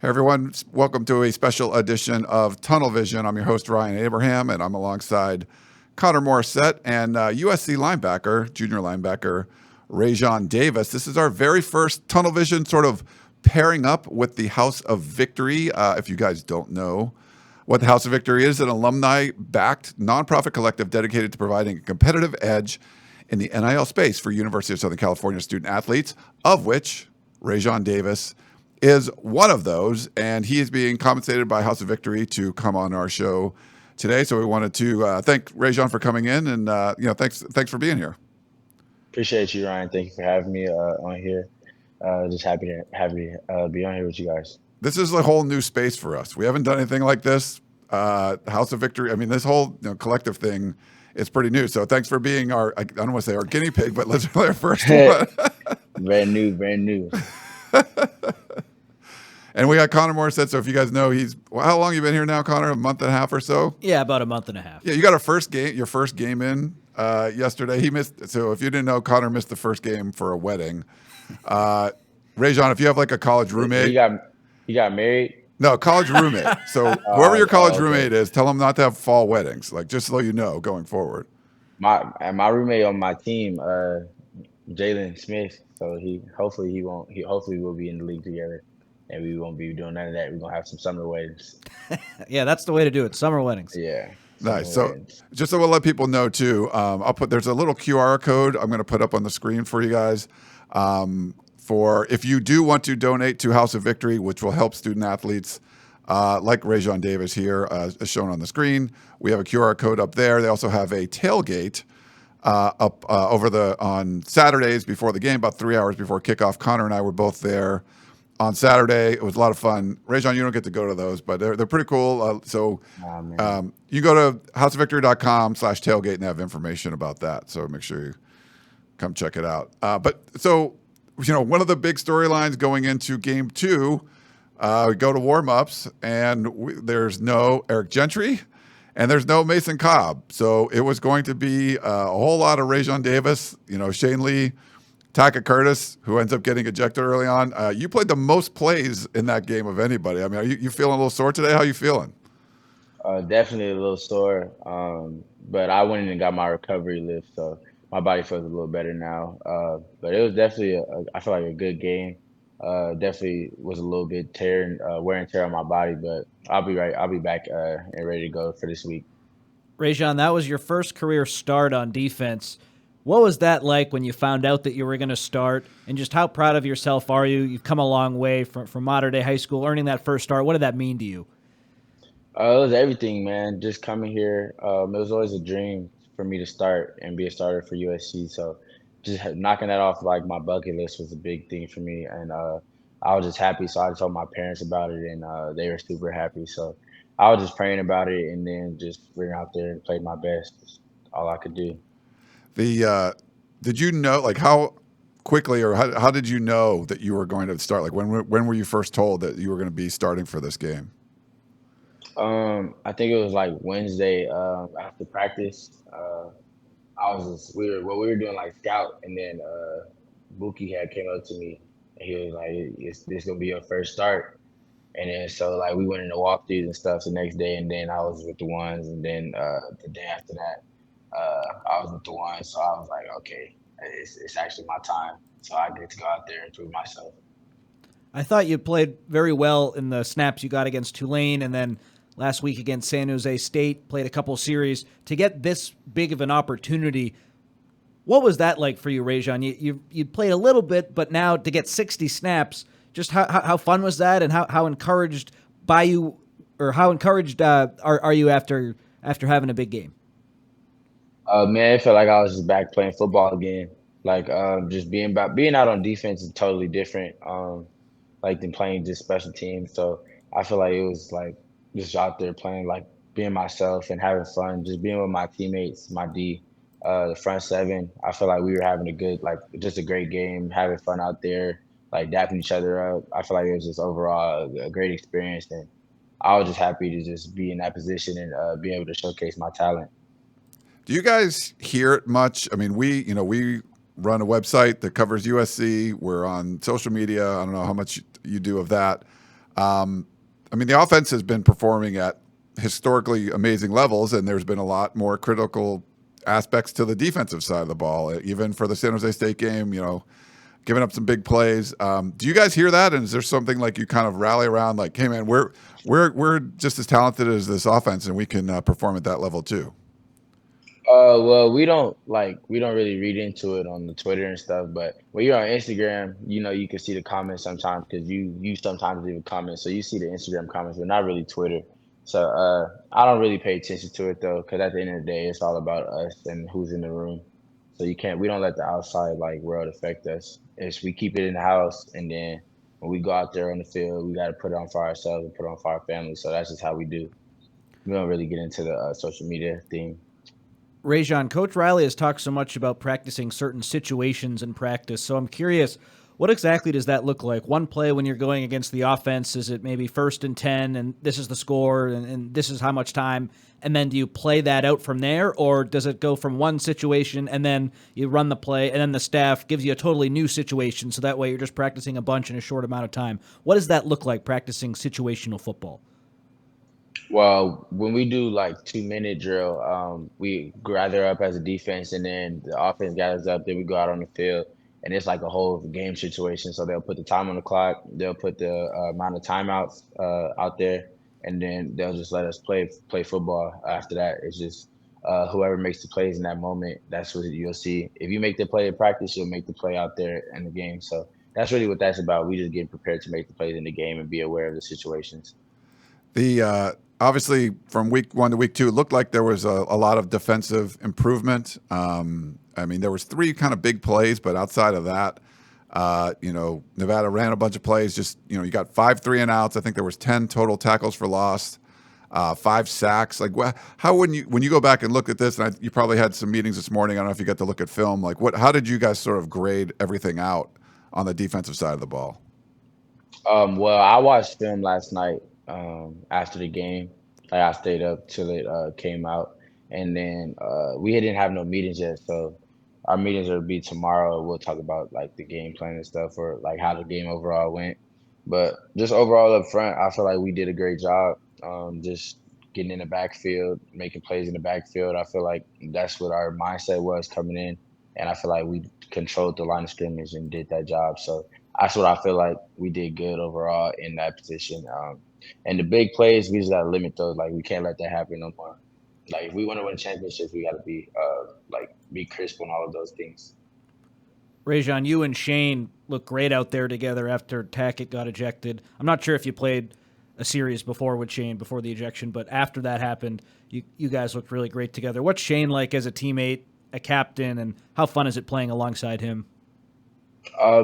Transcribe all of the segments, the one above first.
Hey everyone, welcome to a special edition of Tunnel Vision. I'm your host Ryan Abraham, and I'm alongside Connor Morrissette and USC linebacker, junior linebacker Raesjon Davis. This is our very first Tunnel Vision sort of pairing up with the House of Victory. If you guys don't know what the House of Victory is, an alumni-backed nonprofit collective dedicated to providing a competitive edge in the NIL space for University of Southern California student athletes, of which Raesjon Davis is one of those, and he is being compensated by House of Victory to come on our show today. So we wanted to thank Raesjon for coming in, and thanks for being here. Appreciate you, Ryan. Thank you for having me on here. Just happy to be on here with you guys. This is a whole new space for us. We haven't done anything like this. House of Victory. I mean, this whole collective thing is pretty new. So thanks for being I don't want to say our guinea pig, but let's play our first one. Brand new. And we got Connor Morrissette. So if you guys know, how long you been here now, Connor? A month and a half or so? Yeah, about a month and a half. Yeah, you got your first game in yesterday. He missed. So if you didn't know, Connor missed the first game for a wedding. Raesjon, if you have like a college roommate, you got married. No, college roommate. So whoever your college roommate is, tell them not to have fall weddings. Like, just so you know, going forward. My roommate on my team, Jalen Smith. So hopefully we'll be in the league together, and we won't be doing none of that. We're gonna have some summer weddings. Yeah, that's the way to do it. Summer weddings. Yeah. Nice. So just so we'll let people know too, there's a little QR code I'm going to put up on the screen for you guys. For if you do want to donate to House of Victory, which will help student athletes like Raesjon Davis here, as shown on the screen. We have a QR code up there. They also have a tailgate up on Saturdays before the game, about 3 hours before kickoff. Connor and I were both there on Saturday. It was a lot of fun. Raesjon, you don't get to go to those, but they're pretty cool. You go to houseofvictory.com/tailgate and have information about that. So make sure you come check it out. One of the big storylines going into game 2, we go to warm-ups, and there's no Eric Gentry, and there's no Mason Cobb. So it was going to be a whole lot of Raesjon Davis, Shane Lee, Taka Curtis, who ends up getting ejected early on. You played the most plays in that game of anybody. I mean, are you feeling a little sore today? How are you feeling? Definitely a little sore, but I went in and got my recovery lift, so my body feels a little better now. But it was definitely I feel like a good game. Definitely was a little bit wear and tear on my body, but I'll be back and ready to go for this week. Raesjon, that was your first career start on defense. What was that like when you found out that you were going to start, and just how proud of yourself are you? You've come a long way from modern day high school, earning that first start. What did that mean to you? It was everything, man. Just coming here, it was always a dream for me to start and be a starter for USC. So just knocking that off like my bucket list was a big thing for me, and I was just happy. So I told my parents about it, and they were super happy. So I was just praying about it, and then just went out there and played my best. That's all I could do. Did you know, like, how quickly, or how did you know that you were going to start? Like, when were you first told that you were going to be starting for this game? I think it was like Wednesday after practice. We were doing like scout, and then Buki had came up to me, and he was like, "This gonna be your first start." And then so like we went into walkthroughs and stuff the next day, and then I was with the ones, and then the day after that, I was with the ones. So I was like, okay, it's actually my time, so I get to go out there and prove myself. I thought you played very well in the snaps you got against Tulane, and then last week against San Jose State, played a couple series. To get this big of an opportunity, what was that like for you, Raesjon? You played a little bit, but now to get 60 snaps, just how fun was that, and how encouraged by you, or how encouraged are you after having a big game? Man, it felt like I was just back playing football again. Like just being out on defense is totally different, like than playing just special teams. So I feel like it was like just out there playing, like being myself and having fun, just being with my teammates, my the front seven. I feel like we were having just a great game, having fun out there, like dapping each other up. I feel like it was just overall a great experience, and I was just happy to just be in that position and be able to showcase my talent. Do you guys hear it much? I mean, we run a website that covers USC. We're on social media. I don't know how much you do of that. I mean, the offense has been performing at historically amazing levels, and there's been a lot more critical aspects to the defensive side of the ball, even for the San Jose State game, giving up some big plays. Do you guys hear that? And is there something like you kind of rally around like, hey, man, we're just as talented as this offense, and we can perform at that level too? Well, we don't really read into it on the Twitter and stuff, but when you're on Instagram, you can see the comments sometimes because you sometimes leave a comment, so you see the Instagram comments, but not really Twitter. So I don't really pay attention to it though, because at the end of the day, it's all about us and who's in the room. So we don't let the outside like world affect us. We keep it in the house, and then when we go out there on the field, we got to put it on for ourselves and put it on for our family. So that's just how we do. We don't really get into the social media thing. Raesjon, Coach Riley has talked so much about practicing certain situations in practice. So I'm curious, what exactly does that look like? One play when you're going against the offense, is it maybe 1st and 10 and this is the score and this is how much time? And then do you play that out from there? Or does it go from one situation and then you run the play and then the staff gives you a totally new situation? So that way you're just practicing a bunch in a short amount of time. What does that look like, practicing situational football? Well, when we do like 2-minute drill, we gather up as a defense, and then the offense gathers up. Then we go out on the field, and it's like a whole game situation. So they'll put the time on the clock, they'll put the amount of timeouts out there, and then they'll just let us play football. After that, it's just whoever makes the plays in that moment. That's what you'll see. If you make the play in practice, you'll make the play out there in the game. So that's really what that's about. We just get prepared to make the plays in the game and be aware of the situations. The obviously from week 1 to week 2, it looked like there was a lot of defensive improvement. I mean, there was 3 kind of big plays, but outside of that, Nevada ran a bunch of plays. Just you got 5 3-and-outs. I think there was 10 total tackles for loss, 5 sacks. Like, how when you go back and look at this, and you probably had some meetings this morning. I don't know if you got to look at film. Like, how did you guys sort of grade everything out on the defensive side of the ball? Well, I watched film last night after the game. Like I stayed up till it came out, and then we didn't have no meetings yet. So our meetings will be tomorrow. We'll talk about like the game plan and stuff, or like how the game overall went. But just overall up front, I feel like we did a great job. Just getting in the backfield, making plays in the backfield. I feel like that's what our mindset was coming in, and I feel like we controlled the line of scrimmage and did that job. So that's what I feel like we did good overall in that position. And the big plays, we just gotta limit those. Like we can't let that happen no more. Like if we want to win championships, we gotta be crisp on all of those things. Raesjon, you and Shane look great out there together after Tackett got ejected. I'm not sure if you played a series before with Shane before the ejection, but after that happened, you guys looked really great together. What's Shane like as a teammate, a captain, and how fun is it playing alongside him?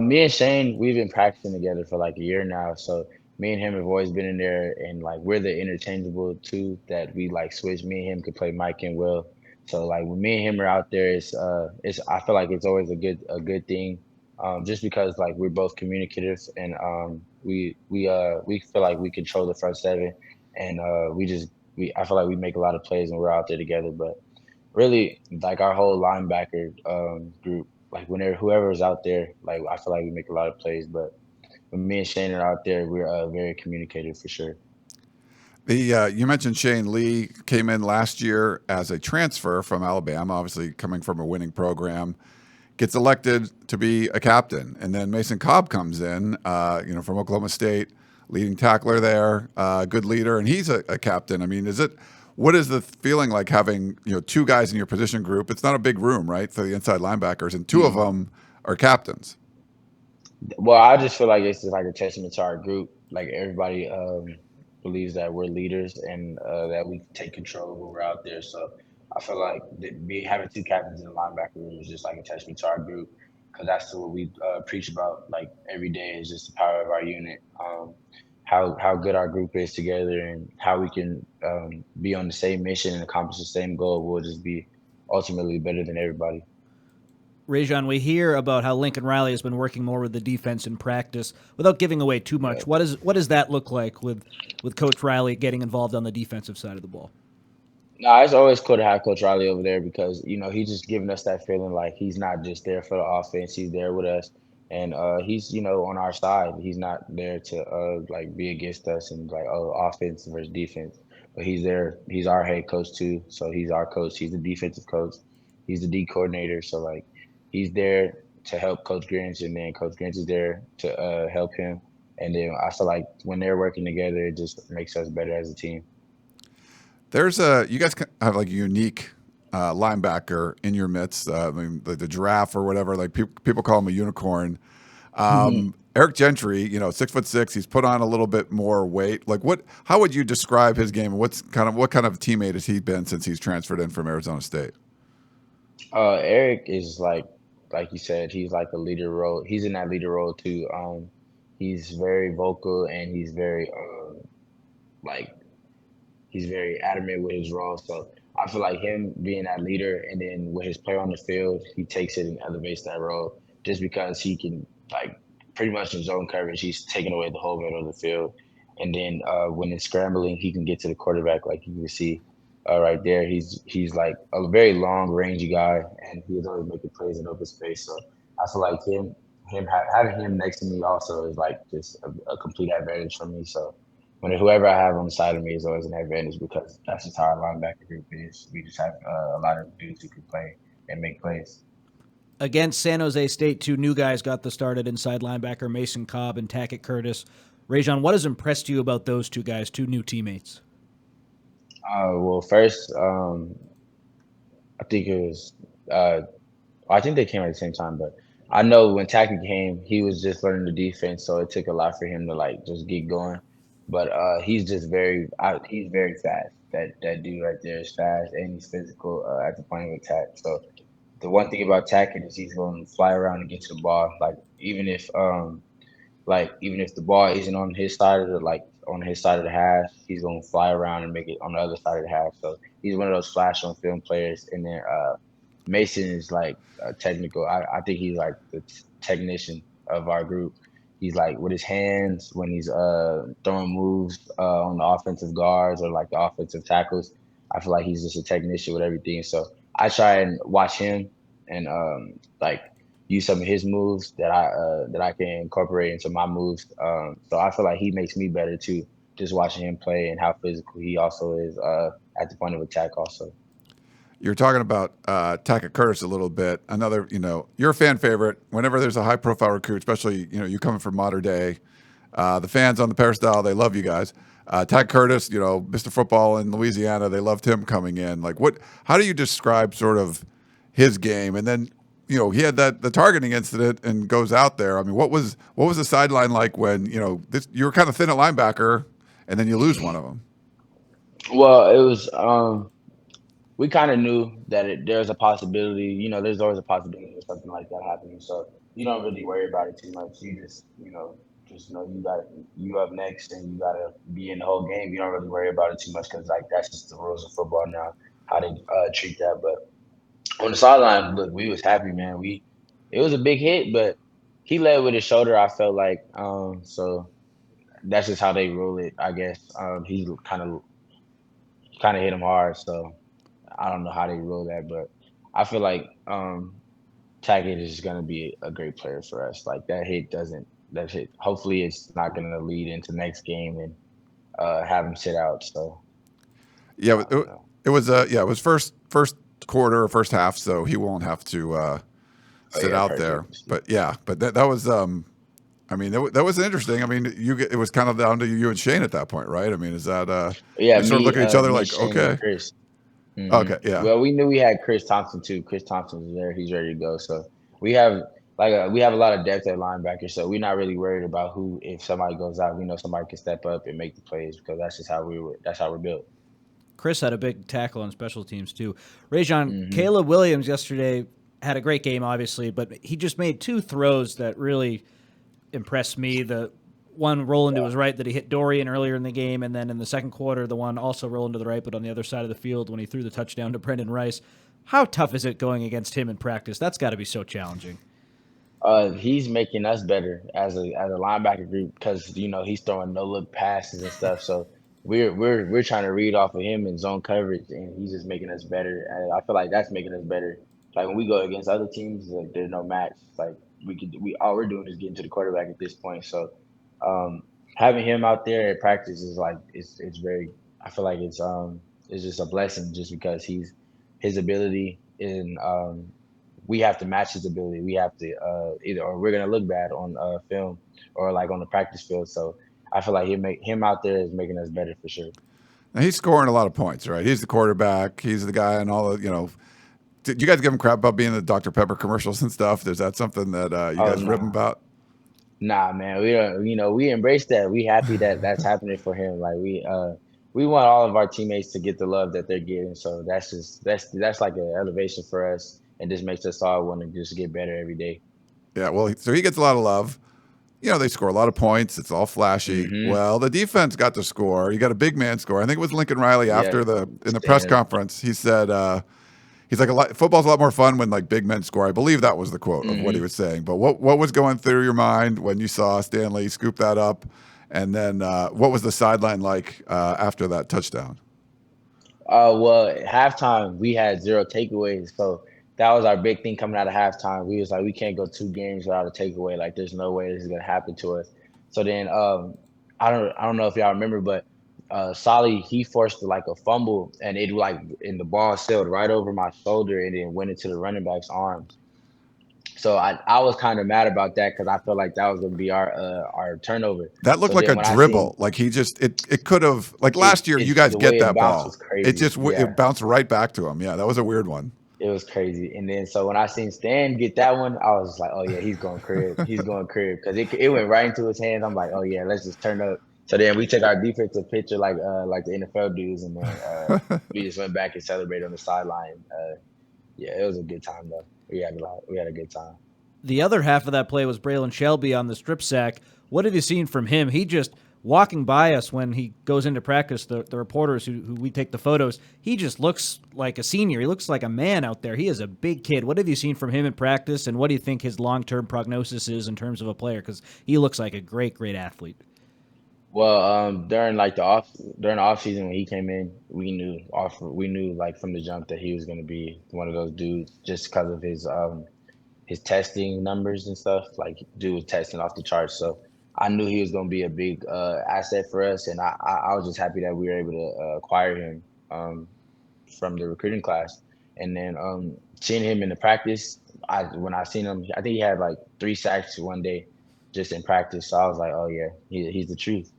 Me and Shane, we've been practicing together for like a year now. So me and him have always been in there, and like we're the interchangeable two that we like switch. Me and him could play Mike and Will. So like when me and him are out there, it's I feel like it's always a good thing, just because like we're both communicative, and we feel like we control the front seven, and we I feel like we make a lot of plays when we're out there together. But really, like our whole linebacker group, like whenever whoever is out there, like I feel like we make a lot of plays. But when me and Shane are out there, we're very communicative for sure. You mentioned Shane Lee came in last year as a transfer from Alabama, obviously coming from a winning program, gets elected to be a captain, and then Mason Cobb comes in, from Oklahoma State, leading tackler there, good leader, and he's a captain. I mean, what is the feeling like having 2 guys in your position group? It's not a big room, right, for the inside linebackers, and 2 of them are captains. Well, I just feel like it's just like a testament to our group. Like everybody believes that we're leaders, and that we take control when we're out there. So I feel like me having 2 captains in the linebacker room is just like a testament to our group, because that's what we preach about like every day is just the power of our unit. How good our group is together, and how we can be on the same mission and accomplish the same goal. We'll just be ultimately better than everybody. Raesjon, we hear about how Lincoln Riley has been working more with the defense in practice. Without giving away too much, what does that look like with Coach Riley getting involved on the defensive side of the ball? No, it's always cool to have Coach Riley over there because he's just giving us that feeling like he's not just there for the offense; he's there with us. and he's on our side. He's not there to like be against us and like offense versus defense, but he's there. He's our head coach too, so he's our coach. He's the defensive coach. He's the D coordinator, so like he's there to help Coach Grinch, and then Coach Grinch is there to help him. And then I feel like when they're working together, it just makes us better as a team. You guys have like a unique linebacker in your midst. I mean, the giraffe or whatever. Like people call him a unicorn. Eric Gentry, 6'6". He's put on a little bit more weight. Like how would you describe his game? What kind of teammate has he been since he's transferred in from Arizona State? Eric is like you said, he's like a leader role. He's in that leader role too. He's very vocal and he's very like he's very adamant with his role. So I feel like him being that leader, and then with his play on the field, he takes it and elevates that role just because he can like pretty much in zone coverage, he's taking away the whole middle of the field. And then when it's scrambling, he can get to the quarterback like you can see right there. He's like a very long rangy guy, and he's always making plays in open space. So I feel like having him next to me also is like just a complete advantage for me. So whoever I have on the side of me is always an advantage because that's just how our linebacker group is. We just have a lot of dudes who can play and make plays. Against San Jose State, two new guys got the start at inside linebacker, Mason Cobb and Tackett Curtis. Raesjon, what has impressed you about those two guys, two new teammates? Well, first, I think it was. I think they came at the same time, but I know when Tackett came, he was just learning the defense, so it took a lot for him to like just get going. But he's just he's very fast. That dude right there is fast and he's physical at the point of attack. So the one thing about Tackett is he's going to fly around and get to the ball. Even if the ball isn't on his side of the half, he's gonna fly around and make it on the other side of the half. So he's one of those flash on film players. And then Mason is like technical. I think he's like the technician of our group. He's like with his hands when he's throwing moves on the offensive guards or like the offensive tackles. I feel like he's just a technician with everything. So I try and watch him and like use some of his moves that I can incorporate into my moves. So I feel like he makes me better too, just watching him play and how physical he also is at the point of attack also. You're talking about Tackett Curtis a little bit. Another, you're a fan favorite. Whenever there's a high-profile recruit, especially, you coming from modern day, the fans on the Peristyle, they love you guys. Tackett Curtis, Mr. Football in Louisiana, they loved him coming in. Like, how do you describe sort of his game? And then, he had the targeting incident and goes out there. I mean, what was the sideline like when you were kind of thin at linebacker and then you lose one of them? Well, it was. We kind of knew that there's a possibility. There's always a possibility of something like that happening. So you don't really worry about it too much. You just know you up next and you gotta be in the whole game. You don't really worry about it too much because like that's just the rules of football now, how they treat that. But on the sideline, look, we was happy, man. It was a big hit, but he led with his shoulder. I felt like so that's just how they rule it, I guess. He kind of hit him hard, so I don't know how they rule that, but I feel like Tackett is going to be a great player for us. Like that hit. Hopefully, it's not going to lead into next game and have him sit out. So yeah, it was first quarter or first half, so he won't have to sit out there. But that was I mean, that was interesting. I mean, it was kind of down to you and Shane at that point, right? I mean, is that you sort of look at each other like, Shane okay, okay, yeah. Well, we knew we had Chris Thompson too. Chris Thompson was there; he's ready to go. So we have we have a lot of depth at linebacker. So we're not really worried about if somebody goes out. We know somebody can step up and make the plays because that's just how that's how we're built. Chris had a big tackle on special teams too. Raesjon, Caleb Williams yesterday had a great game, obviously, but he just made two throws that really impressed me. The one rolling to his right that he hit Dorian earlier in the game, and then in the second quarter, the one also rolling to the right, but on the other side of the field when he threw the touchdown to Brendan Rice. How tough is it going against him in practice? That's got to be so challenging. He's making us better as a linebacker group because he's throwing no look passes and stuff. So we're trying to read off of him in zone coverage, and he's just making us better. And I feel like that's making us better. Like when we go against other teams, like there's no match. Like all we're doing is getting to the quarterback at this point. So having him out there at practice is like it's very. I feel like it's just a blessing just because his ability and we have to match his ability. We have to either or we're gonna look bad on film or like on the practice field. So I feel like him out there is making us better for sure. Now he's scoring a lot of points, right? He's the quarterback. He's the guy and all the, Did you guys give him crap about being the Dr. Pepper commercials and stuff? Is that something that you guys rip him about? Nah, man, we don't. We embrace that. We happy that that's happening for him. Like we want all of our teammates to get the love that they're getting. So that's like an elevation for us, and just makes us all want to just get better every day. Yeah, well, so he gets a lot of love. They score a lot of points. It's all flashy. Mm-hmm. Well, the defense got to score. You got a big man score. I think it was Lincoln Riley after in the press conference. He said, he's like, football's a lot more fun when like big men score. I believe that was the quote of what he was saying. But what was going through your mind when you saw Stanley scoop that up? And then what was the sideline like after that touchdown? Well, at halftime we had 0 takeaways, so that was our big thing coming out of halftime. We was like, we can't go 2 games without a takeaway. Like, there's no way this is gonna happen to us. So then, I don't know if y'all remember, but Solly he forced like a fumble, and the ball sailed right over my shoulder and then went into the running back's arms. So I was kind of mad about that because I felt like that was gonna be our turnover. That looked So like then a when I dribble. seen Like he just it could have like last year. You guys the get way that it bounced ball. was crazy. It just it bounced right back to him. Yeah, that was a weird one. It was crazy. And then so when I seen Stan get that one, I was just like, oh yeah, he's going crib. He's going crib because it went right into his hands. I'm like, oh yeah, let's just turn up. So then we took our defensive picture like the NFL dudes, and then we just went back and celebrated on the sideline. Yeah, it was a good time though. We had a good time. The other half of that play was Braylon Shelby on the strip sack. What have you seen from him? He just walking by us when he goes into practice, the reporters who we take the photos, he just looks like a senior. He looks like a man out there. He is a big kid. What have you seen from him in practice, and what do you think his long-term prognosis is in terms of a player? Because he looks like a great, great athlete. Well, during the off season when he came in, we knew like from the jump that he was going to be one of those dudes just because of his testing numbers and stuff. Like, dude was testing off the charts. So I knew he was going to be a big asset for us, and I was just happy that we were able to acquire him from the recruiting class. And then seeing him in the practice, when I seen him, I think he had like 3 sacks one day just in practice. So I was like, oh yeah, he's the truth.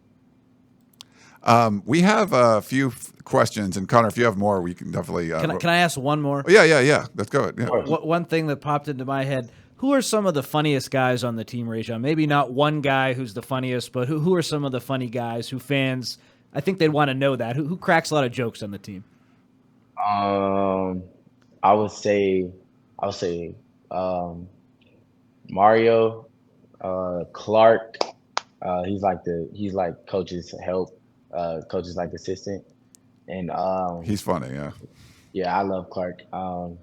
We have a few questions, and Connor, if you have more, we can definitely. Can I ask one more? Oh, yeah. Let's go. Yeah. One thing that popped into my head: who are some of the funniest guys on the team, Raesjon? Maybe not one guy who's the funniest, but who are some of the funny guys who fans? I think they'd want to know that. Who cracks a lot of jokes on the team? I would say Mario, Clark. He's like coach's help. Coach's like assistant, and he's funny. Yeah. Yeah, I love Clark. I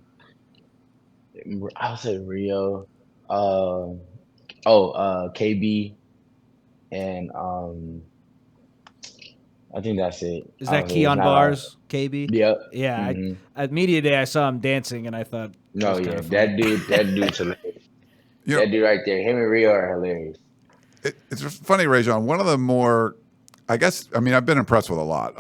would say Rio. KB, and I think that's it. Is that Keon Bars, KB? Yep. Yeah. At media day, I saw him dancing, and I thought, no, yeah, that dude's hilarious. That dude right there, him and Rio are hilarious. It's funny, Raesjon. One of the more, I guess, I mean, I've been impressed with a lot.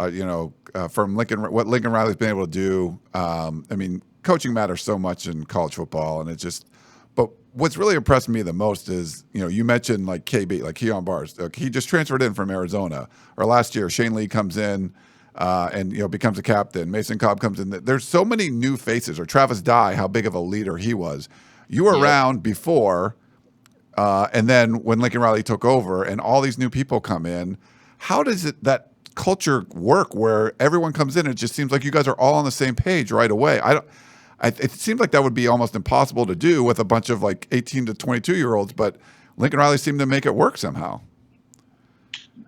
From what Lincoln Riley's been able to do. I mean, coaching matters so much in college football, and but what's really impressed me the most is, you mentioned like KB, like Keon Bars. He just transferred in from Arizona. Or last year, Shane Lee comes in and becomes a captain. Mason Cobb comes in. There's so many new faces. Or Travis Dye, how big of a leader he was. You were around before, and then when Lincoln Riley took over, and all these new people come in. How does that culture work where everyone comes in and it just seems like you guys are all on the same page right away? It seems like that would be almost impossible to do with a bunch of like 18 to 22-year-olds, but Lincoln Riley seemed to make it work somehow.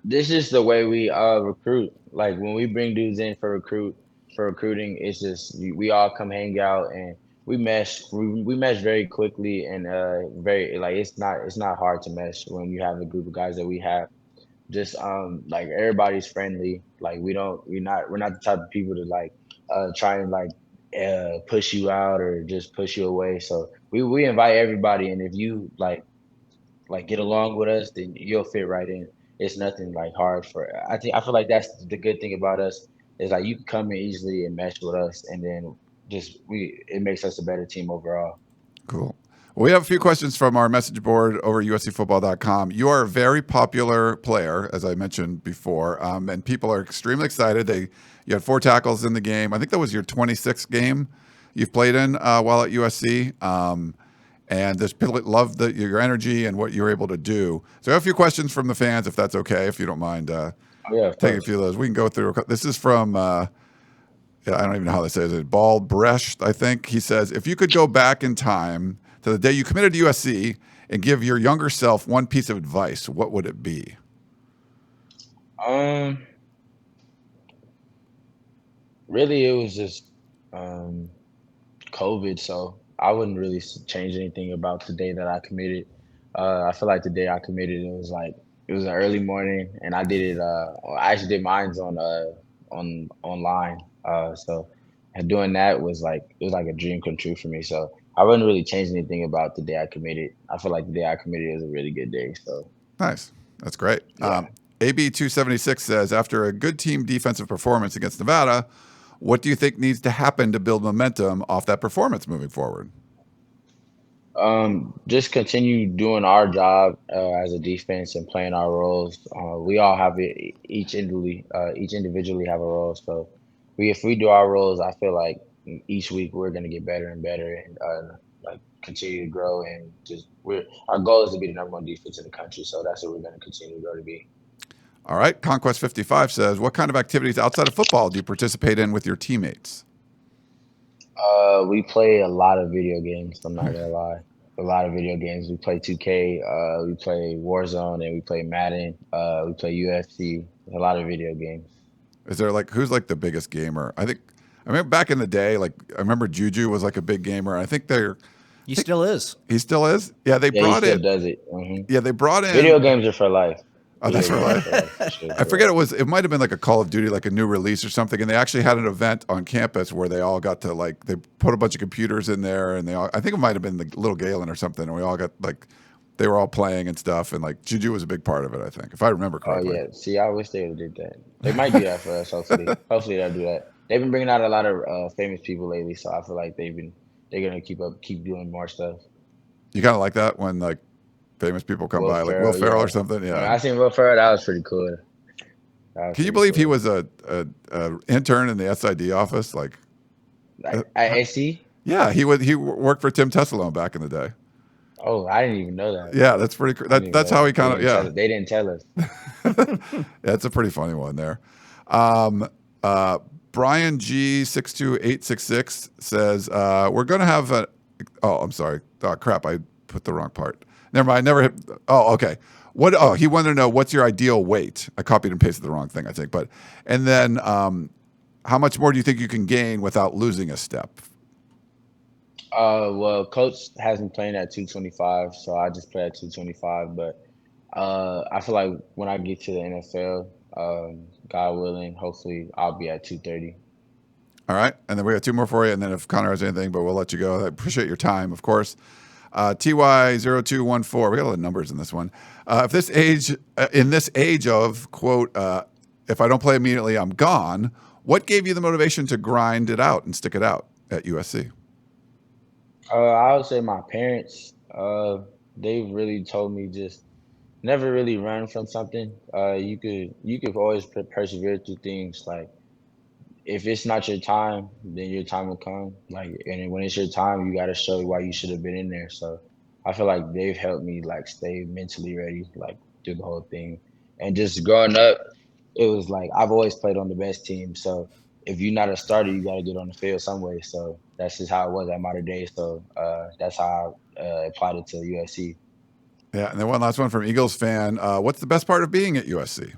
This is the way we recruit. Like when we bring dudes in for recruiting, it's just we all come hang out and we mesh. We mesh very quickly and very like it's not hard to mesh when you have a group of guys that we have. Just like everybody's friendly. Like we're not the type of people to like try and like push you out or just push you away. So we invite everybody, and if you like get along with us, then you'll fit right in. It's nothing like hard for. I feel like that's the good thing about us is like you can come in easily and mesh with us, and then just we it makes us a better team overall. Cool. Well, we have a few questions from our message board over at uscfootball.com. You are a very popular player, as I mentioned before, and people are extremely excited. You had 4 tackles in the game. I think that was your 26th game you've played in while at USC. And this people love your energy and what you're able to do. So I have a few questions from the fans, if that's okay, if you don't mind Yeah, of taking a course. few of those. We can go through. This is from yeah, I don't even know how they say it. Bald Brecht, I think. He says, if you could go back in time to the day you committed to USC and give your younger self one piece of advice, what would it be? Um, Really, it was just um COVID, so I wouldn't really change anything about the day that I committed. I feel like the day I committed, it was an early morning, and I did it. I actually did mine's on online. So and doing that was like it was like a dream come true for me. So I wouldn't really change anything about the day I committed. I feel like the day I committed was a really good day. So Nice. That's great. yeah. AB276 says, after a good team defensive performance against Nevada, what do you think needs to happen to build momentum off that performance moving forward? Just continue doing our job as a defense and playing our roles. We all have it, each individually have a role. So if we do our roles, I feel like each week we're gonna get better and better and like continue to grow and just our goal is to be the number 1 defense in the country. So that's what we're gonna continue to grow to be. All right. Conquest 55 says, what kind of activities outside of football do you participate in with your teammates? We play a lot of video games. I'm not gonna lie. A lot of video games. We play 2K. We play Warzone, and we play Madden. We play UFC. A lot of video games. Is there who's the biggest gamer? I remember back in the day, I remember Juju was like a big gamer. I think He still is. he still is. Yeah, they Yeah, he brought still in. does it. Yeah, they brought Video in. games are for life. Oh, that's Video for games are life. for life for sure. I forget it might have been like a Call of Duty, like a new release or something, and they actually had an event on campus where they all got to they put a bunch of computers in there, and I think it might have been the Little Galen or something, and we all got they were all playing and stuff, and Juju was a big part of it, I think, if I remember Oh correctly. yeah. See, I wish they would did that. They might do that for us. Hopefully they'll do that. They've been bringing out a lot of famous people lately, so I feel like they're gonna keep doing more stuff. You kind of like that when famous people come Will by, like Will Ferrell, Ferrell or yeah. something. When Yeah. I seen Will Ferrell, that was pretty cool. That was Can you pretty believe he cool. was a intern in the SID office? Like at SC? Yeah, he worked for Tim Tessalone back in the day. Oh, I didn't even know that. Yeah, that's pretty. I didn't even That's know how he that. kind of They didn't tell us. That's a pretty funny one there. Um, Brian G62866 says we're going to have a. Oh, I'm sorry. Oh, crap! I put the wrong part. Never mind. Never hit. Oh, okay. What? Oh, he wanted to know what's your ideal weight. I copied and pasted the wrong thing, I think. But and then how much more do you think you can gain without losing a step? Well, coach has me playing at 225, so I just play at 225. But I feel like when I get to the NFL, God willing, hopefully I'll be at 230. All right. And then we got 2 more for you. And then if Connor has anything, but we'll let you go. I appreciate your time, of course. TY0214. We got a lot of numbers in this one. In this age of, quote, if I don't play immediately, I'm gone, what gave you the motivation to grind it out and stick it out at USC? I would say my parents, they really told me just never really run from something. You could always persevere through things. Like if it's not your time, then your time will come. Like, and then when it's your time, you got to show why you should have been in there. So I feel like they've helped me like stay mentally ready, like through the whole thing. And just growing up, it was like I've always played on the best team. So if you're not a starter, you got to get on the field some way. So that's just how it was at Mater Day. So that's how I applied it to USC. Yeah. And then one last one from Eagles fan. What's the best part of being at USC?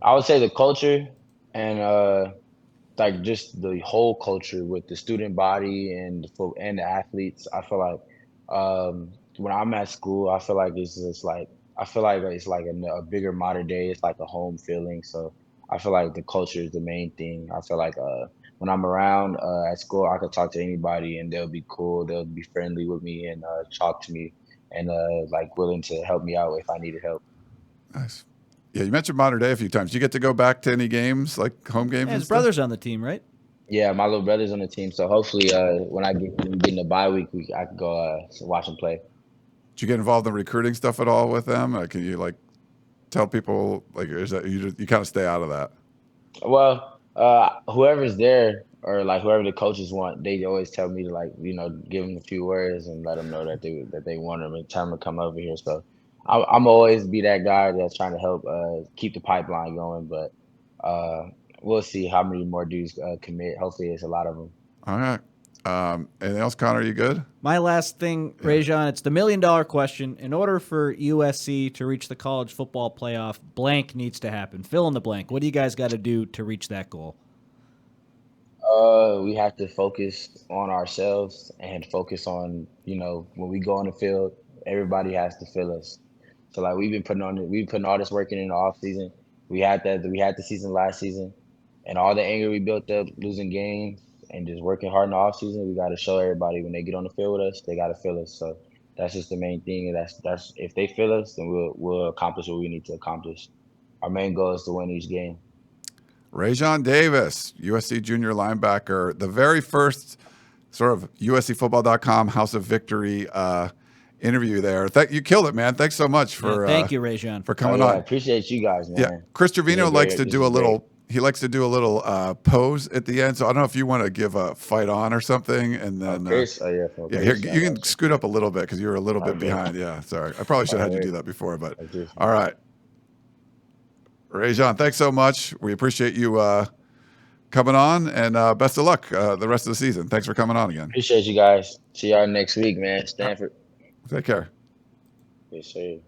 I would say the culture and like just the whole culture with the student body and and the athletes. I feel like when I'm at school, I feel like it's just like I feel like it's like a bigger modern day. It's like a home feeling. So I feel like the culture is the main thing. I feel like when I'm around at school, I could talk to anybody and they'll be cool. They'll be friendly with me and talk to me and like willing to help me out if I needed help. Nice. Yeah, you mentioned modern day a few times. You get to go back to any games, like home games? Yeah, and his stuff? brother's on the team, right? Yeah, my little brother's on the team, so hopefully when we get in the bye week, I can go watch him play. Did you get involved in recruiting stuff at all with them? Can you like tell people like is that you kind of stay out of that? Well, whoever's there or like whoever the coaches want, they always tell me to like give them a few words and let them know that they want them and tell them to come over here. So I'm always be that guy that's trying to help keep the pipeline going. But we'll see how many more dudes commit. Hopefully, it's a lot of them. All right. Anything else, Connor? You good? My last thing, Raesjon, it's the $1 million question. In order for USC to reach the college football playoff, blank needs to happen. Fill in the blank. What do you guys got to do to reach that goal? We have to focus on ourselves and focus on, when we go on the field, everybody has to feel us. So like we've been putting all this work in the off season. We had the season last season, and all the anger we built up losing games and just working hard in the off season. We got to show everybody when they get on the field with us, they got to feel us. So that's just the main thing. And that's if they feel us, then we'll accomplish what we need to accomplish. Our main goal is to win each game. Raesjon Davis, USC junior linebacker, the very first sort of USCFootball.com House of Victory interview there. You killed it, man. Thanks so much for thank you, Raesjon, for coming on. I appreciate you guys, man. Yeah, Chris Trevino likes to do a little. He likes to do a little pose at the end. So I don't know if you want to give a fight on or something, and then Chris, here, you can scoot up a little bit because you were a little bit behind. Yeah, sorry. I probably should have had you do that before, but all right. Raesjon, thanks so much. We appreciate you coming on, and best of luck the rest of the season. Thanks for coming on again. Appreciate you guys. See y'all next week, man. Stanford. Take care. Yes, sir.